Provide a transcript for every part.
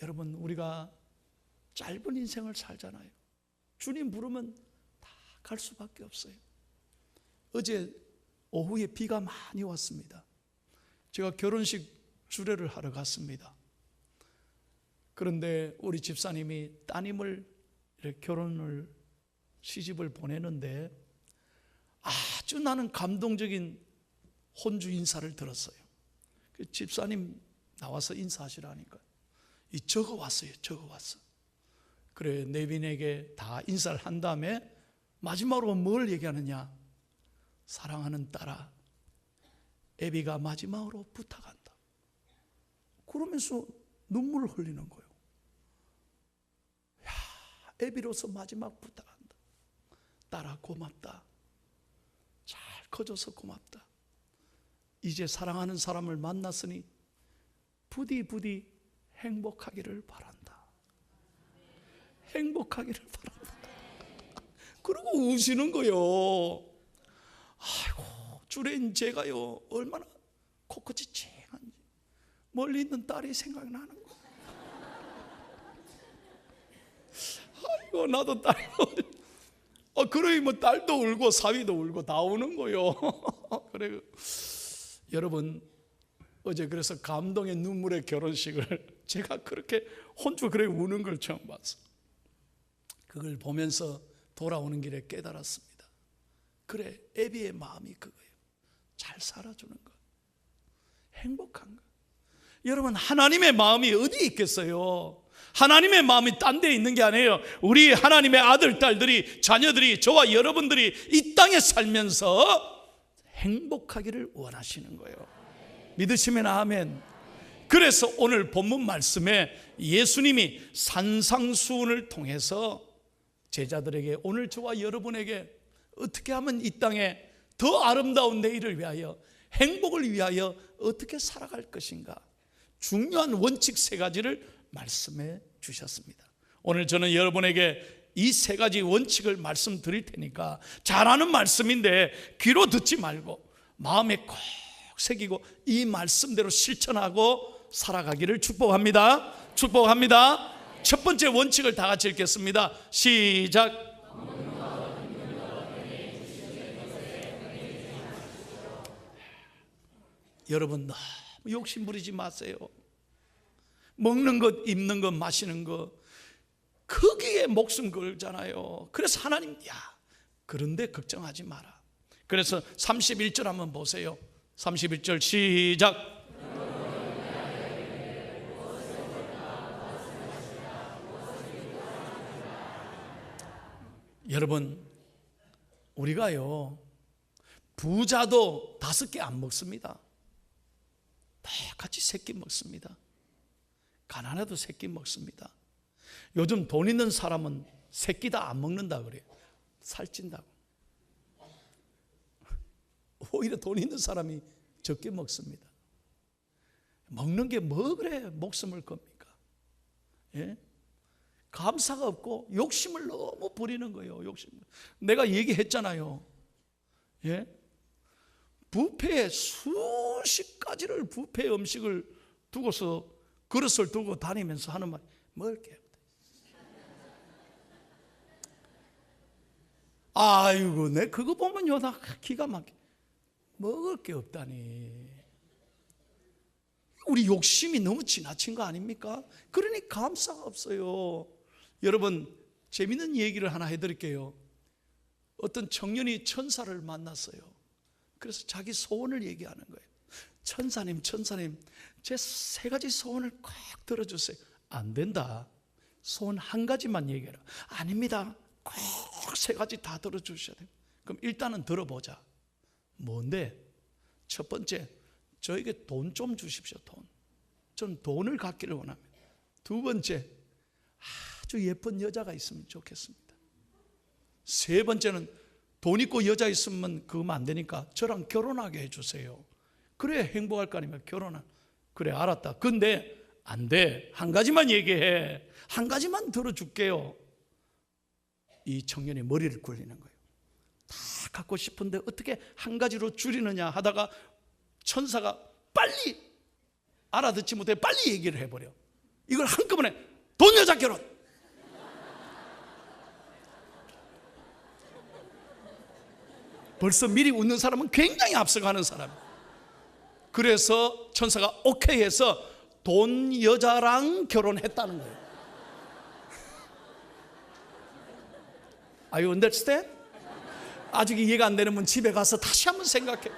여러분, 우리가 짧은 인생을 살잖아요. 주님 부르면 다 갈 수밖에 없어요. 어제 오후에 비가 많이 왔습니다. 제가 결혼식 주례를 하러 갔습니다. 그런데 우리 집사님이 따님을 이렇게 시집을 보내는데 아주 나는 감동적인 혼주 인사를 들었어요. 그 집사님 나와서 인사하시라니까 적어왔어요. 그래, 내빈에게 다 인사를 한 다음에 마지막으로 뭘 얘기하느냐? 사랑하는 딸아, 애비가 마지막으로 부탁한다. 그러면서 눈물을 흘리는 거예요. 야, 애비로서 마지막 부탁한다. 딸아, 고맙다. 잘 커져서 고맙다. 이제 사랑하는 사람을 만났으니 부디 행복하기를 바란다. 행복하기를 바란다. 그러고 우시는 거요. 아이고, 주례인 제가요 얼마나 코끝이 찡한지 멀리 있는 딸이 생각나는 거. 아이고, 나도 딸이 그러면 딸도 울고 사위도 울고 다 우는 거요. 그래, 여러분, 어제 그래서 감동의 눈물의 결혼식을 제가 그렇게 혼자 그래 우는 걸 처음 봤어. 그걸 보면서 돌아오는 길에 깨달았습니다. 그래, 애비의 마음이 그거예요. 잘 살아주는 것, 행복한 것. 여러분, 하나님의 마음이 어디 있겠어요? 하나님의 마음이 딴 데 있는 게 아니에요. 우리 하나님의 아들, 딸들이, 자녀들이, 저와 여러분들이 이 땅에 살면서 행복하기를 원하시는 거예요. 믿으시면 아멘. 그래서 오늘 본문 말씀에 예수님이 산상수훈을 통해서 제자들에게, 오늘 저와 여러분에게 어떻게 하면 이 땅에 더 아름다운 내일을 위하여, 행복을 위하여 어떻게 살아갈 것인가, 중요한 원칙 3가지를 말씀해 주셨습니다. 오늘 저는 여러분에게 이 3가지 원칙을 말씀드릴 테니까 잘 아는 말씀인데 귀로 듣지 말고 마음에 꼭 새기고 이 말씀대로 실천하고 살아가기를 축복합니다. 축복합니다. 첫 번째 원칙을 다 같이 읽겠습니다. 시작. 여러분, 너무 욕심 부리지 마세요. 먹는 것, 입는 것, 마시는 것, 거기에 목숨 걸잖아요. 그래서 하나님, 그런데 걱정하지 마라. 그래서 31절 한번 보세요. 31절 시작. 여러분, 우리가요 부자도 5개 안 먹습니다. 똑같이 3끼 먹습니다. 가난해도 3끼 먹습니다. 요즘 돈 있는 사람은 3끼 다 안 먹는다 그래요. 살찐다고. 오히려 돈 있는 사람이 적게 먹습니다. 먹는 게 뭐 그래 목숨을 겁니까? 예? 감사가 없고 욕심을 너무 부리는 거예요. 욕심을. 내가 얘기했잖아요. 예? 뷔페에 수십 가지를 뷔페 음식을 두고서 그릇을 두고 다니면서 하는 말, 먹을게요. 아이고, 내 그거 보면요 나 기가 막혀. 먹을 게 없다니. 우리 욕심이 너무 지나친 거 아닙니까? 그러니 감사가 없어요. 여러분, 재밌는 얘기를 하나 해드릴게요. 어떤 청년이 천사를 만났어요. 그래서 자기 소원을 얘기하는 거예요. 천사님, 제 3가지 소원을 꼭 들어주세요. 안 된다. 소원 1가지만 얘기해라. 아닙니다. 꼭 3가지 다 들어주셔야 돼요. 그럼 일단은 들어보자. 뭔데? 첫 번째, 저에게 돈 좀 주십시오. 돈. 전 돈을 갖기를 원합니다. 2번째, 아주 예쁜 여자가 있으면 좋겠습니다. 3번째는 돈 있고 여자 있으면 그거면 안 되니까 저랑 결혼하게 해주세요. 그래 행복할 거 아닙니까? 결혼한. 그래 알았다. 근데 안 돼. 1가지만 얘기해. 1가지만 들어줄게요. 이 청년이 머리를 굴리는 거예요. 다 갖고 싶은데 어떻게 1가지로 줄이느냐 하다가 천사가 빨리 알아듣지 못해 빨리 얘기를 해버려. 이걸 한꺼번에 돈 여자 결혼. 벌써 미리 웃는 사람은 굉장히 앞서가는 사람. 그래서 천사가 오케이 해서 돈 여자랑 결혼했다는 거예요. Are you understand? 아직 이해가 안 되는 분 집에 가서 다시 한번 생각해.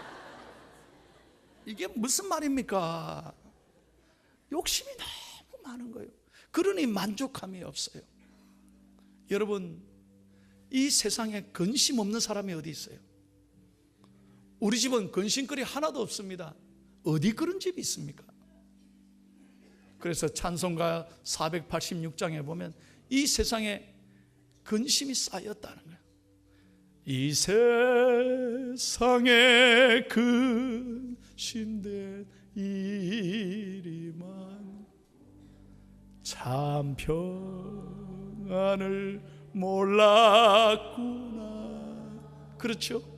이게 무슨 말입니까? 욕심이 너무 많은 거예요. 그러니 만족함이 없어요. 여러분, 이 세상에 근심 없는 사람이 어디 있어요? 우리 집은 근심거리 하나도 없습니다. 어디 그런 집이 있습니까? 그래서 찬송가 486장에 보면 이 세상에 근심이 쌓였다는 거예요. 이 세상에 근심된 일이만 참 평안을 몰랐구나. 그렇죠?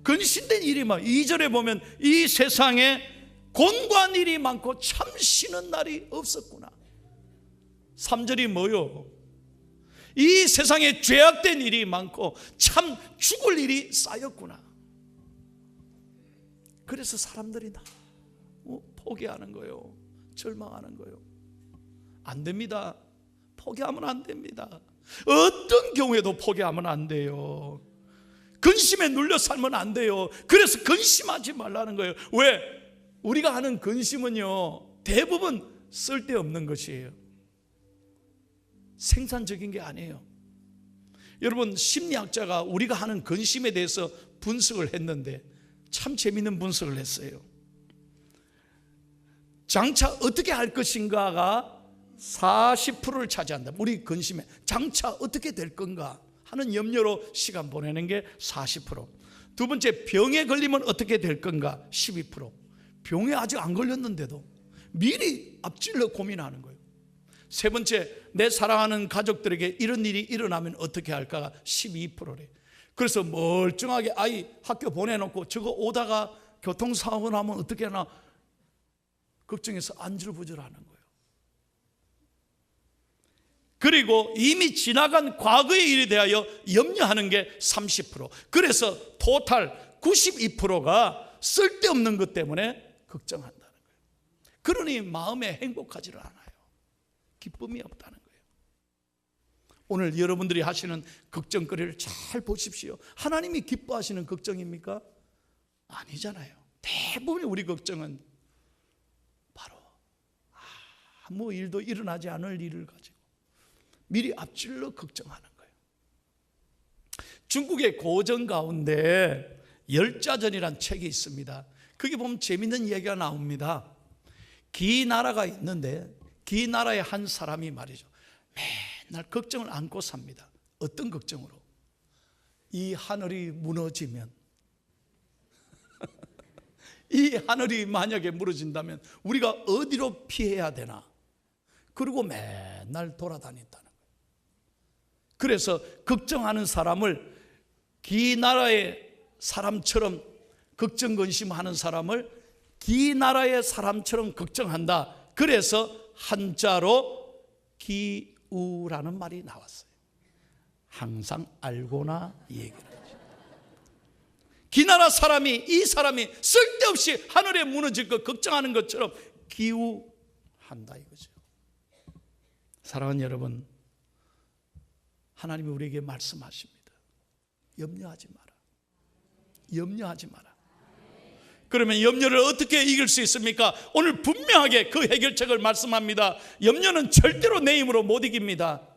근심된 일이만. 2절에 보면 이 세상에 곤고한 일이 많고 참 쉬는 날이 없었구나. 3절이 뭐요? 이 세상에 죄악된 일이 많고 참 죽을 일이 쌓였구나. 그래서 사람들이 너무 포기하는 거예요. 절망하는 거예요. 안 됩니다. 포기하면 안 됩니다. 어떤 경우에도 포기하면 안 돼요. 근심에 눌려 살면 안 돼요. 그래서 근심하지 말라는 거예요. 왜? 우리가 하는 근심은요, 대부분 쓸데없는 것이에요. 생산적인 게 아니에요. 여러분, 심리학자가 우리가 하는 근심에 대해서 분석을 했는데 참 재미있는 분석을 했어요. 장차 어떻게 할 것인가가 40%를 차지한다. 우리 근심에 장차 어떻게 될 건가 하는 염려로 시간 보내는 게 40%. 두 번째, 병에 걸리면 어떻게 될 건가 12%. 병에 아직 안 걸렸는데도 미리 앞질러 고민하는 거예요. 세 번째, 내 사랑하는 가족들에게 이런 일이 일어나면 어떻게 할까가 12%래. 그래서 멀쩡하게 아이 학교 보내놓고 저거 오다가 교통사고 나면 어떻게 하나 걱정해서 안절부절하는 거예요. 그리고 이미 지나간 과거의 일에 대하여 염려하는 게 30%. 그래서 토탈 92%가 쓸데없는 것 때문에 걱정한다는 거예요. 그러니 마음에 행복하지를 않아요. 기쁨이 없다는 거예요. 오늘 여러분들이 하시는 걱정거리를 잘 보십시오. 하나님이 기뻐하시는 걱정입니까? 아니잖아요. 대부분의 우리 걱정은 바로 아무 일도 일어나지 않을 일을 가지고 미리 앞질러 걱정하는 거예요. 중국의 고전 가운데 열자전이란 책이 있습니다. 거기 보면 재밌는 얘기가 나옵니다. 기나라가 있는데 기나라의 한 사람이 말이죠, 맨날 걱정을 안고 삽니다. 어떤 걱정으로? 이 하늘이 무너지면 이 하늘이 만약에 무너진다면 우리가 어디로 피해야 되나? 그리고 맨날 돌아다닌다는 거예요. 그래서 걱정하는 사람을, 기나라의 사람처럼 걱정 근심하는 사람을 기나라의 사람처럼 걱정한다. 그래서 한자로 기우라는 말이 나왔어요. 항상 알고나 얘기를 하죠. 기나라 사람이, 이 사람이 쓸데없이 하늘에 무너질 것 걱정하는 것처럼 기우한다 이거죠. 사랑하는 여러분, 하나님이 우리에게 말씀하십니다. 염려하지 마라. 염려하지 마라. 그러면 염려를 어떻게 이길 수 있습니까? 오늘 분명하게 그 해결책을 말씀합니다. 염려는 절대로 내 힘으로 못 이깁니다.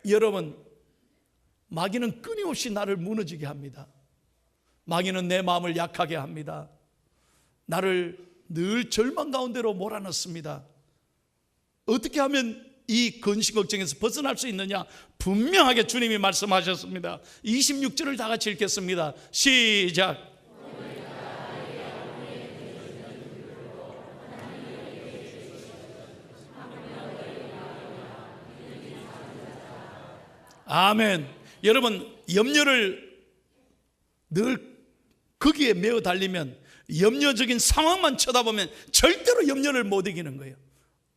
여러분, 마귀는 끊임없이 나를 무너지게 합니다. 마귀는 내 마음을 약하게 합니다. 나를 늘 절망 가운데로 몰아넣습니다. 어떻게 하면 이 근심 걱정에서 벗어날 수 있느냐? 분명하게 주님이 말씀하셨습니다. 26절을 다 같이 읽겠습니다. 시작. 아멘. 여러분, 염려를 늘 거기에 매어 달리면, 염려적인 상황만 쳐다보면 절대로 염려를 못 이기는 거예요.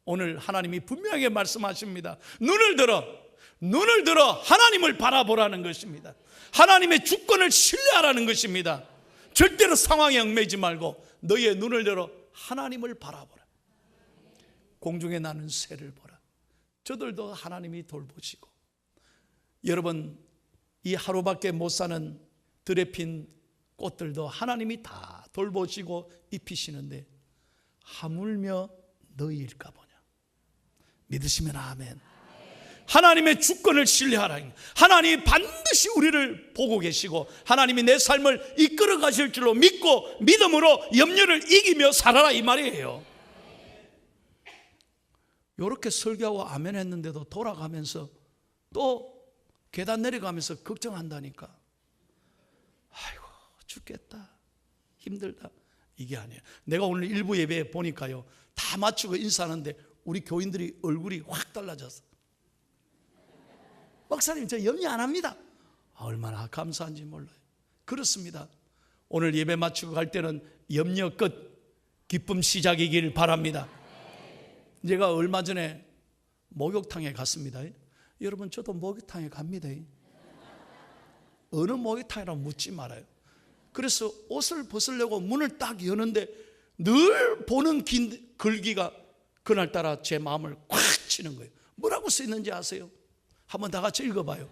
오늘 하나님이 분명하게 말씀하십니다. 눈을 들어 하나님을 바라보라는 것입니다. 하나님의 주권을 신뢰하라는 것입니다. 절대로 상황에 얽매이지 말고 너의 눈을 들어 하나님을 바라보라. 공중에 나는 새를 보라. 저들도 하나님이 돌보시고, 여러분 이 하루밖에 못 사는 들에 핀 꽃들도 하나님이 다 돌보시고 입히시는데 하물며 너희일까 보냐. 믿으시면 아멘. 하나님의 주권을 신뢰하라. 하나님이 반드시 우리를 보고 계시고 하나님이 내 삶을 이끌어 가실 줄로 믿고 믿음으로 염려를 이기며 살아라, 이 말이에요. 이렇게 설교하고 아멘 했는데도 돌아가면서 또 계단 내려가면서 걱정한다니까. 아이고 죽겠다, 힘들다, 이게 아니에요. 내가 오늘 일부 예배에 보니까요, 다 마치고 인사하는데 우리 교인들이 얼굴이 확 달라졌어. 목사님 저 염려 안 합니다. 얼마나 감사한지 몰라요. 그렇습니다. 오늘 예배 마치고 갈 때는 염려 끝, 기쁨 시작이길 바랍니다. 제가 얼마 전에 목욕탕에 갔습니다. 여러분 저도 목욕탕에 갑니다. 어느 목욕탕이라고 묻지 말아요. 그래서 옷을 벗으려고 문을 딱 여는데 늘 보는 글귀가 그날따라 제 마음을 꽉 치는 거예요. 뭐라고 쓰였는지 아세요? 한번 다 같이 읽어봐요.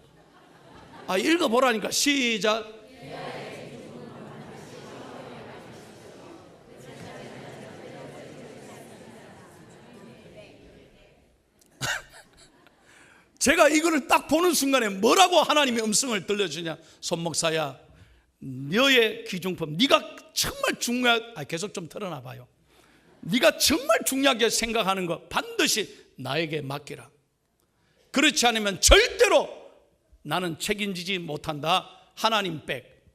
읽어보라니까. 시작. 제가 이거를 딱 보는 순간에 뭐라고 하나님의 음성을 들려주냐. 손목사야, 너의 귀중품, 네가 정말 계속 좀 털어놔 봐요. 네가 정말 중요하게 생각하는 거 반드시 나에게 맡기라. 그렇지 않으면 절대로 나는 책임지지 못한다. 하나님 백.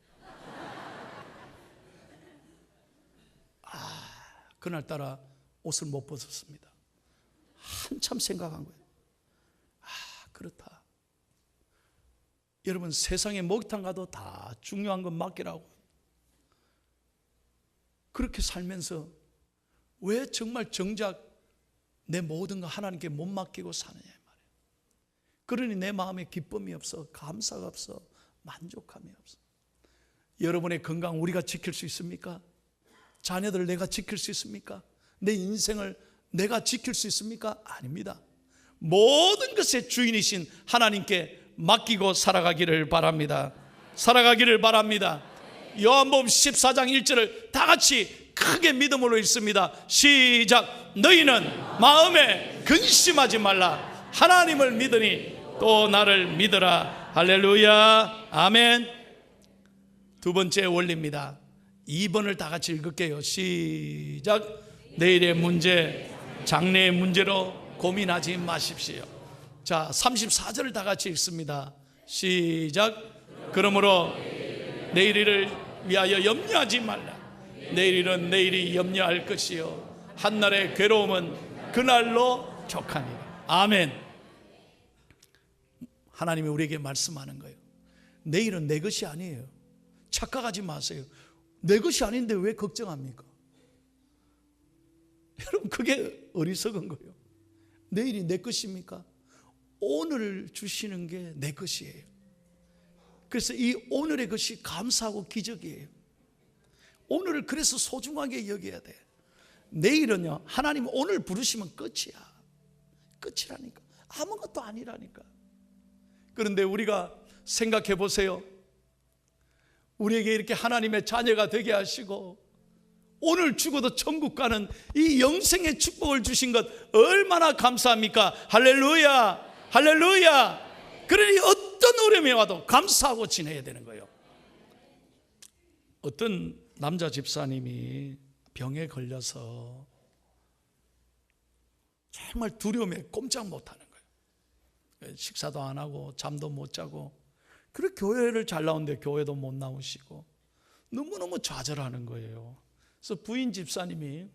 그날따라 옷을 못 벗었습니다. 한참 생각한 거예요. 그렇다. 여러분 세상에 목욕탕 가도 다 중요한 건 맡기라고. 그렇게 살면서 왜 정말 정작 내 모든 거 하나님께 못 맡기고 사느냐 말이에요. 그러니 내 마음에 기쁨이 없어, 감사가 없어, 만족감이 없어. 여러분의 건강 우리가 지킬 수 있습니까? 자녀들 내가 지킬 수 있습니까? 내 인생을 내가 지킬 수 있습니까? 아닙니다. 모든 것의 주인이신 하나님께 맡기고 살아가기를 바랍니다. 살아가기를 바랍니다. 요한복음 14장 1절을 다 같이 크게 믿음으로 읽습니다. 시작. 너희는 마음에 근심하지 말라. 하나님을 믿으니 또 나를 믿으라. 할렐루야. 아멘. 두 번째 원리입니다. 2번을 다 같이 읽을게요. 시작. 내일의 문제, 장래의 문제로 고민하지 마십시오. 자, 34절을 다 같이 읽습니다. 시작. 그러므로 내일을 위하여 염려하지 말라. 내일은 내일이 염려할 것이요 한날의 괴로움은 그날로 족하니라. 아멘. 하나님이 우리에게 말씀하는 거예요. 내일은 내 것이 아니에요. 착각하지 마세요. 내 것이 아닌데 왜 걱정합니까? 여러분 그게 어리석은 거예요. 내일이 내 것입니까? 오늘을 주시는 게 내 것이에요. 그래서 이 오늘의 것이 감사하고 기적이에요. 오늘을 그래서 소중하게 여겨야 돼. 내일은요, 하나님 오늘 부르시면 끝이야. 끝이라니까. 아무것도 아니라니까. 그런데 우리가 생각해 보세요. 우리에게 이렇게 하나님의 자녀가 되게 하시고 오늘 죽어도 천국 가는 이 영생의 축복을 주신 것 얼마나 감사합니까? 할렐루야. 할렐루야. 그러니 어떤 어려움이 와도 감사하고 지내야 되는 거예요. 어떤 남자 집사님이 병에 걸려서 정말 두려움에 꼼짝 못하는 거예요. 식사도 안 하고 잠도 못 자고, 그리고 교회를 잘 나오는데 교회도 못 나오시고 너무너무 좌절하는 거예요. 그래서 부인 집사님이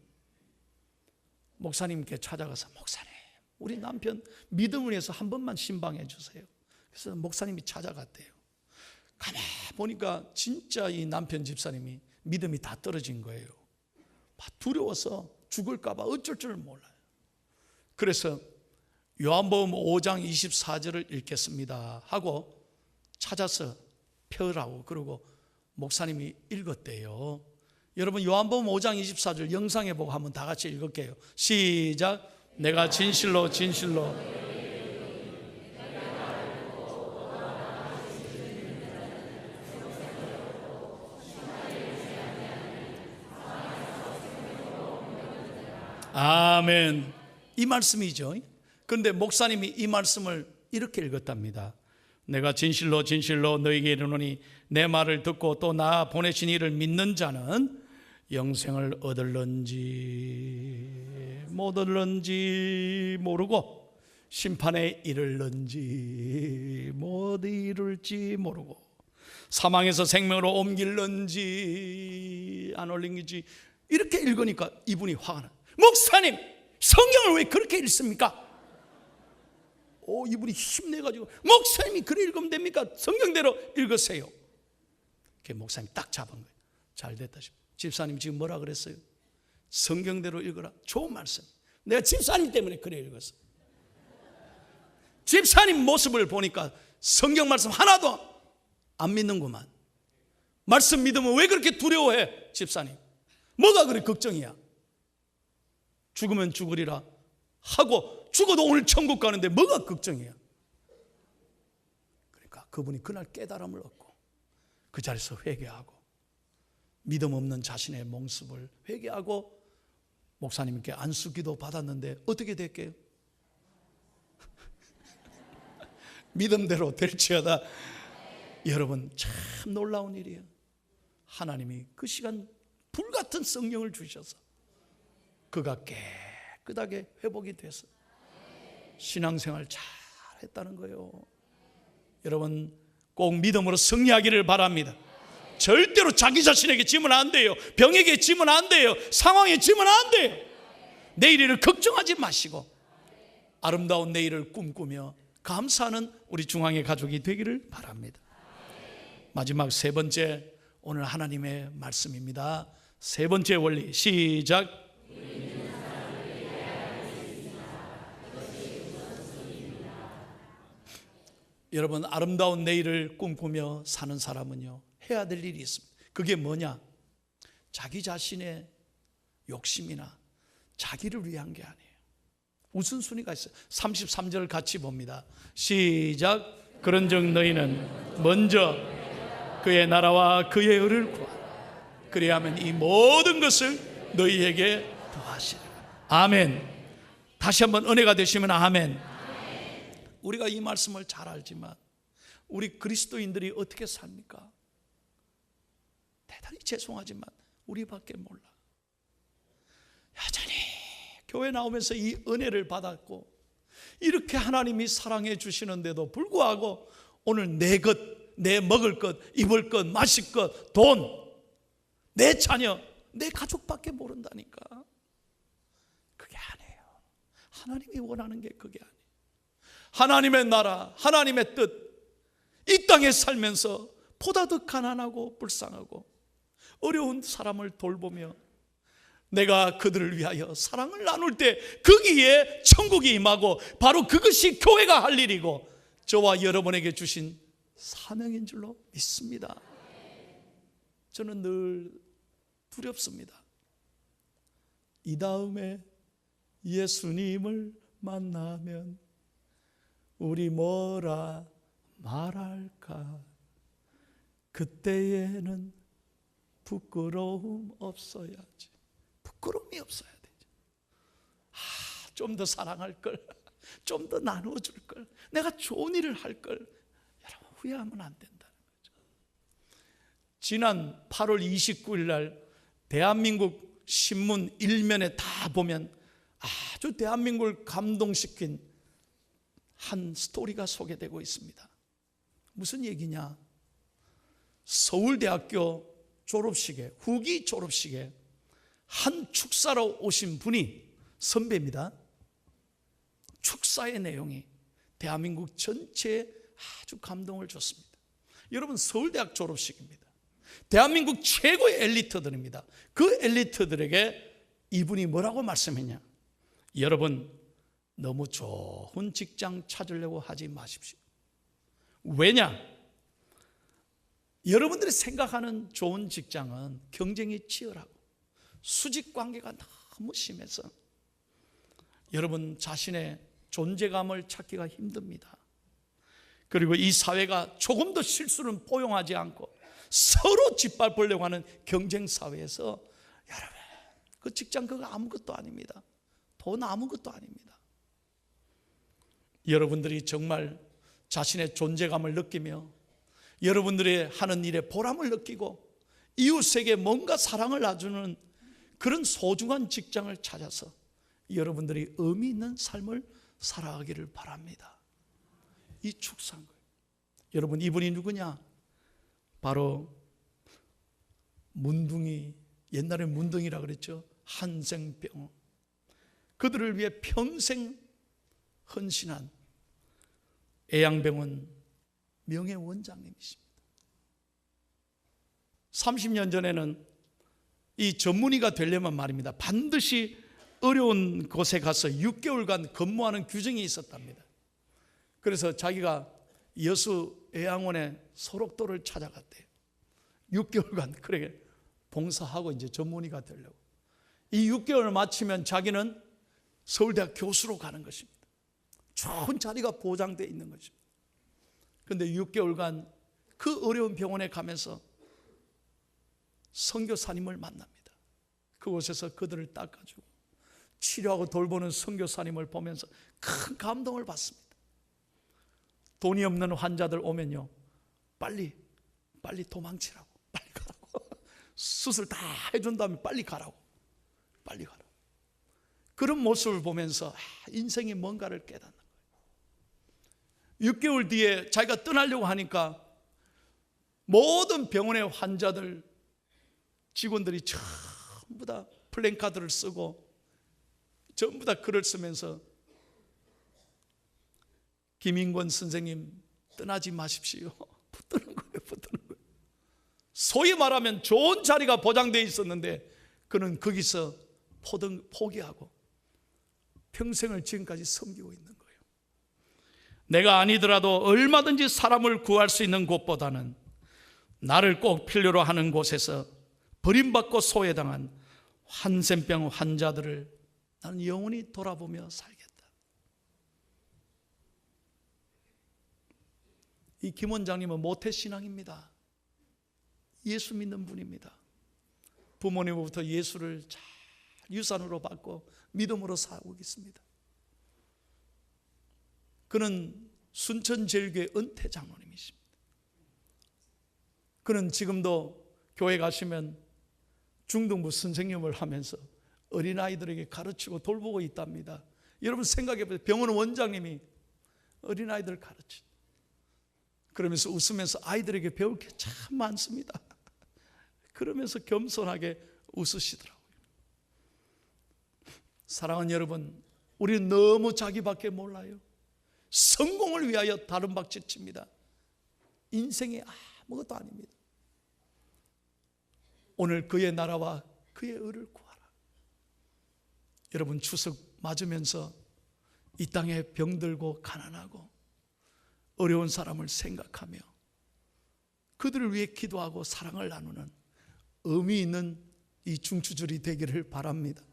목사님께 찾아가서, 목사님 우리 남편 믿음을 위해서 한 번만 신방해 주세요. 그래서 목사님이 찾아갔대요. 가만 보니까 진짜 이 남편 집사님이 믿음이 다 떨어진 거예요. 두려워서 죽을까 봐 어쩔 줄 몰라요. 그래서 요한복음 5장 24절을 읽겠습니다 하고 찾아서 펴라고 그러고 목사님이 읽었대요. 여러분 요한복음 5장 24절 영상에 보고 한번 다 같이 읽을게요. 시작. 내가 진실로 진실로 아멘. 이 말씀이죠. 그런데 목사님이 이 말씀을 이렇게 읽었답니다. 내가 진실로 진실로 너희에게 이르노니 내 말을 듣고 또 나 보내신 이를 믿는 자는 영생을 얻을런지 못 얻을런지 모르고 심판에 이를런지 못 이룰지 모르고 사망에서 생명으로 옮길런지 안 옮기지. 이렇게 읽으니까 이분이 화가 나. 목사님, 성경을 왜 그렇게 읽습니까? 이분이 힘내가지고 목사님이 그래 읽으면 됩니까? 성경대로 읽으세요. 목사님 딱 잡은 거예요. 잘 됐다 싶어. 집사님 지금 뭐라 그랬어요? 성경대로 읽어라. 좋은 말씀. 내가 집사님 때문에 그래 읽었어. 집사님 모습을 보니까 성경 말씀 하나도 안 믿는구만. 말씀 믿으면 왜 그렇게 두려워해? 집사님 뭐가 그래 걱정이야? 죽으면 죽으리라 하고 죽어도 오늘 천국 가는데 뭐가 걱정이야? 그러니까 그분이 그날 깨달음을 얻고 그 자리에서 회개하고 믿음 없는 자신의 모습을 회개하고 목사님께 안수기도 받았는데 어떻게 됐게요? 믿음대로 될지어다. 여러분 참 놀라운 일이에요. 하나님이 그 시간 불같은 성령을 주셔서 그가 깨끗하게 회복이 돼서 신앙생활 잘 했다는 거예요. 여러분 꼭 믿음으로 승리하기를 바랍니다. 절대로 자기 자신에게 지면 안 돼요. 병에게 지면 안 돼요. 상황에 지면 안 돼요. 내일을 걱정하지 마시고 아름다운 내일을 꿈꾸며 감사하는 우리 중앙의 가족이 되기를 바랍니다. 마지막 세 번째, 오늘 하나님의 말씀입니다. 세 번째 원리 시작. 여러분 아름다운 내일을 꿈꾸며 사는 사람은요 해야 될 일이 있습니다. 그게 뭐냐? 자기 자신의 욕심이나 자기를 위한 게 아니에요. 우선순위가 있어요. 33절을 같이 봅니다. 시작. 그런즉 너희는 먼저 그의 나라와 그의 의를 구하라. 그리하면 이 모든 것을 너희에게 더하시리라. 아멘. 다시 한번 은혜가 되시면 아멘. 우리가 이 말씀을 잘 알지만 우리 그리스도인들이 어떻게 삽니까? 대단히 죄송하지만 우리밖에 몰라. 여전히 교회 나오면서 이 은혜를 받았고 이렇게 하나님이 사랑해 주시는데도 불구하고 오늘 내 것, 내 먹을 것, 입을 것, 마실 것, 돈, 내 자녀, 내 가족밖에 모른다니까. 그게 아니에요. 하나님이 원하는 게 그게 아니에요. 하나님의 나라, 하나님의 뜻, 이 땅에 살면서 보다 더 가난하고 불쌍하고 어려운 사람을 돌보며 내가 그들을 위하여 사랑을 나눌 때 거기에 천국이 임하고 바로 그것이 교회가 할 일이고 저와 여러분에게 주신 사명인 줄로 믿습니다. 저는 늘 두렵습니다. 이 다음에 예수님을 만나면 우리 뭐라 말할까? 그때에는 부끄러움 없어야지. 부끄러움이 없어야 되죠. 좀 더 사랑할 걸, 좀 더 나눠줄 걸, 내가 좋은 일을 할 걸. 여러분 후회하면 안 된다는 거죠. 지난 8월 29일 날 대한민국 신문 일면에 다 보면 아주 대한민국을 감동시킨 한 스토리가 소개되고 있습니다. 무슨 얘기냐? 서울대학교 졸업식에, 후기 졸업식에 한 축사로 오신 분이 선배입니다. 축사의 내용이 대한민국 전체에 아주 감동을 줬습니다. 여러분 서울대학 졸업식입니다. 대한민국 최고의 엘리트들입니다. 그 엘리트들에게 이분이 뭐라고 말씀했냐? 여러분 너무 좋은 직장 찾으려고 하지 마십시오. 왜냐? 여러분들이 생각하는 좋은 직장은 경쟁이 치열하고 수직 관계가 너무 심해서 여러분 자신의 존재감을 찾기가 힘듭니다. 그리고 이 사회가 조금 더 실수는 포용하지 않고 서로 짓밟으려고 하는 경쟁 사회에서 여러분 그 직장 그거 아무것도 아닙니다. 돈 아무것도 아닙니다. 여러분들이 정말 자신의 존재감을 느끼며 여러분들이 하는 일에 보람을 느끼고 이웃에게 뭔가 사랑을 놔주는 그런 소중한 직장을 찾아서 여러분들이 의미 있는 삶을 살아가기를 바랍니다. 이 축사한 거예요. 여러분 이분이 누구냐? 바로 문둥이, 옛날에 문둥이라 그랬죠. 한생병. 그들을 위해 평생 헌신한 애양병원 명예원장님이십니다. 30년 전에는 이 전문의가 되려면 말입니다, 반드시 어려운 곳에 가서 6개월간 근무하는 규정이 있었답니다. 그래서 자기가 여수 애양원의 소록도를 찾아갔대요. 6개월간 그렇게 봉사하고 이제 전문의가 되려고. 이 6개월을 마치면 자기는 서울대학 교수로 가는 것입니다. 좋은 자리가 보장되어 있는 것입니다. 그런데 6개월간 그 어려운 병원에 가면서 선교사님을 만납니다. 그곳에서 그들을 닦아주고 치료하고 돌보는 선교사님을 보면서 큰 감동을 받습니다. 돈이 없는 환자들 오면요, 빨리 도망치라고, 빨리 가라고, 수술 다 해준 다음에 빨리 가라고. 그런 모습을 보면서 인생이 뭔가를 깨닫는 거예요. 6개월 뒤에 자기가 떠나려고 하니까 모든 병원의 환자들, 직원들이 전부 다 플랜카드를 쓰고 전부 다 글을 쓰면서 김인권 선생님 떠나지 마십시오. 붙드는 거예요. 소위 말하면 좋은 자리가 보장되어 있었는데 그는 거기서 포기하고 평생을 지금까지 섬기고 있는 거예요. 내가 아니더라도 얼마든지 사람을 구할 수 있는 곳보다는 나를 꼭 필요로 하는 곳에서 버림받고 소외당한 한센병 환자들을 나는 영원히 돌아보며 살겠다. 이 김 원장님은 모태신앙입니다. 예수 믿는 분입니다. 부모님으로부터 예수를 잘 유산으로 받고 믿음으로 살고 있습니다. 그는 순천제일교회 은퇴 장로님이십니다. 그는 지금도 교회 가시면 중등부 선생님을 하면서 어린아이들에게 가르치고 돌보고 있답니다. 여러분 생각해 보세요. 병원 원장님이 어린아이들을 가르치, 그러면서 웃으면서 아이들에게 배울 게 참 많습니다. 그러면서 겸손하게 웃으시더라고요. 사랑하는 여러분, 우리는 너무 자기밖에 몰라요. 성공을 위하여 다른 박질칩니다. 인생이 아무것도 아닙니다. 오늘 그의 나라와 그의 의를 구하라. 여러분 추석 맞으면서 이 땅에 병들고 가난하고 어려운 사람을 생각하며 그들을 위해 기도하고 사랑을 나누는 의미 있는 이 중추절이 되기를 바랍니다.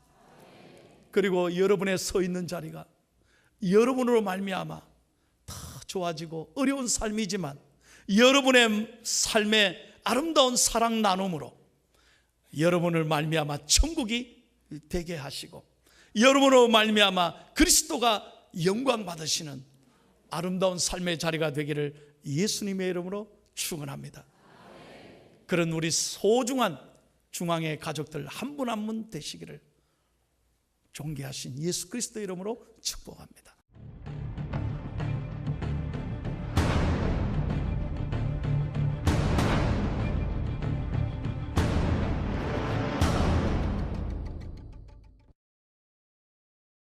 그리고 여러분의 서 있는 자리가 여러분으로 말미암아 더 좋아지고 어려운 삶이지만 여러분의 삶의 아름다운 사랑 나눔으로 여러분을 말미암아 천국이 되게 하시고 여러분으로 말미암아 그리스도가 영광 받으시는 아름다운 삶의 자리가 되기를 예수님의 이름으로 축원합니다. 그런 우리 소중한 중앙의 가족들 한 분 한 분 되시기를 존귀하신 예수 그리스도 이름으로 축복합니다.